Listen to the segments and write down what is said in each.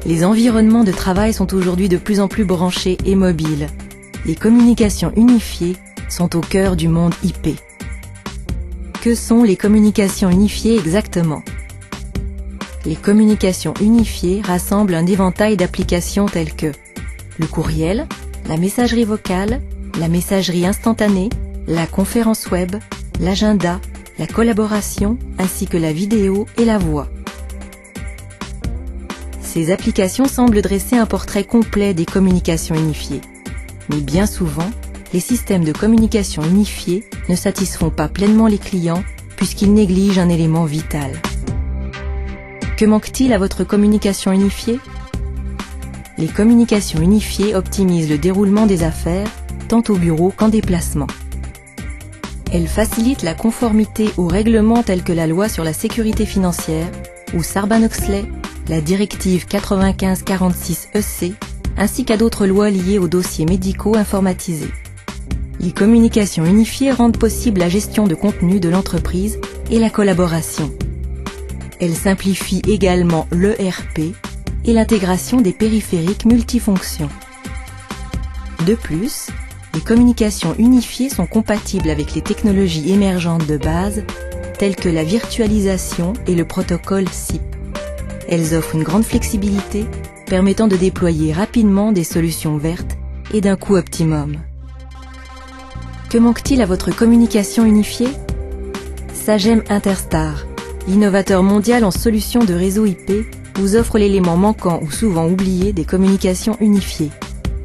Les environnements de travail sont aujourd'hui de plus en plus branchés et mobiles. Les communications unifiées sont au cœur du monde IP. Que sont les communications unifiées exactement? Les communications unifiées rassemblent un éventail d'applications telles que le courriel, la messagerie vocale, la messagerie instantanée, la conférence web, l'agenda, la collaboration, ainsi que la vidéo et la voix. Ces applications semblent dresser un portrait complet des communications unifiées. Mais bien souvent, les systèmes de communication unifiés ne satisfont pas pleinement les clients puisqu'ils négligent un élément vital. Que manque-t-il à votre communication unifiée? Les communications unifiées optimisent le déroulement des affaires, tant au bureau qu'en déplacement. Elles facilitent la conformité aux règlements tels que la loi sur la sécurité financière ou Sarbanes-Oxley, la directive 9546/EC, ainsi qu'à d'autres lois liées aux dossiers médicaux informatisés. Les communications unifiées rendent possible la gestion de contenu de l'entreprise et la collaboration. Elles simplifient également l'ERP et l'intégration des périphériques multifonctions. De plus, les communications unifiées sont compatibles avec les technologies émergentes de base, telles que la virtualisation et le protocole SIP. Elles offrent une grande flexibilité, permettant de déployer rapidement des solutions vertes et d'un coût optimum. Que manque-t-il à votre communication unifiée? Sagem Interstar, l'innovateur mondial en solutions de réseau IP, vous offre l'élément manquant ou souvent oublié des communications unifiées.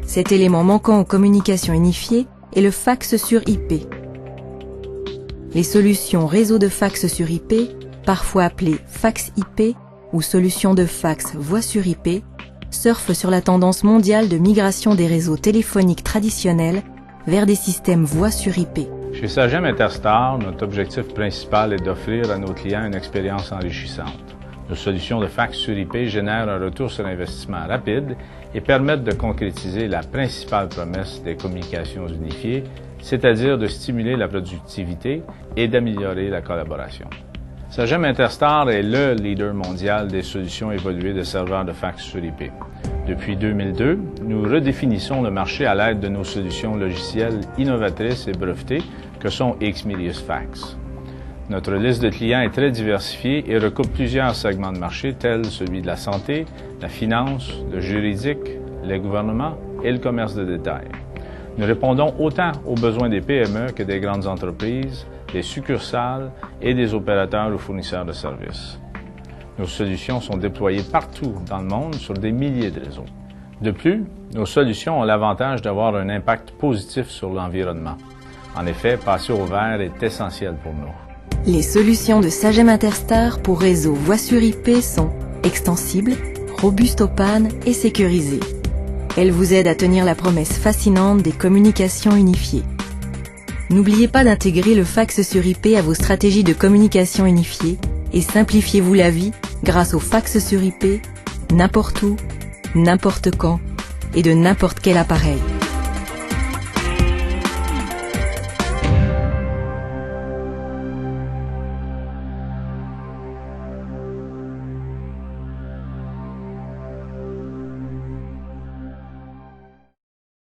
Cet élément manquant aux communications unifiées est le fax sur IP. Les solutions réseau de fax sur IP, parfois appelées fax IP ou solutions de fax voix sur IP, surfent sur la tendance mondiale de migration des réseaux téléphoniques traditionnels vers des systèmes voix sur IP. Chez Sagem Interstar, notre objectif principal est d'offrir à nos clients une expérience enrichissante. Nos solutions de fax sur IP génèrent un retour sur investissement rapide et permettent de concrétiser la principale promesse des communications unifiées, c'est-à-dire de stimuler la productivité et d'améliorer la collaboration. Sagem Interstar est le leader mondial des solutions évoluées de serveurs de fax sur IP. Depuis 2002, nous redéfinissons le marché à l'aide de nos solutions logicielles innovatrices et brevetées que sont Xmedius Fax. Notre liste de clients est très diversifiée et recoupe plusieurs segments de marché tels celui de la santé, la finance, le juridique, les gouvernements et le commerce de détail. Nous répondons autant aux besoins des PME que des grandes entreprises, des succursales et des opérateurs ou fournisseurs de services. Nos solutions sont déployées partout dans le monde sur des milliers de réseaux. De plus, nos solutions ont l'avantage d'avoir un impact positif sur l'environnement. En effet, passer au vert est essentiel pour nous. Les solutions de Sagem Interstar pour réseau voix sur IP sont extensibles, robustes aux pannes et sécurisées. Elles vous aident à tenir la promesse fascinante des communications unifiées. N'oubliez pas d'intégrer le fax sur IP à vos stratégies de communication unifiées et simplifiez-vous la vie grâce au fax sur IP, n'importe où, n'importe quand et de n'importe quel appareil.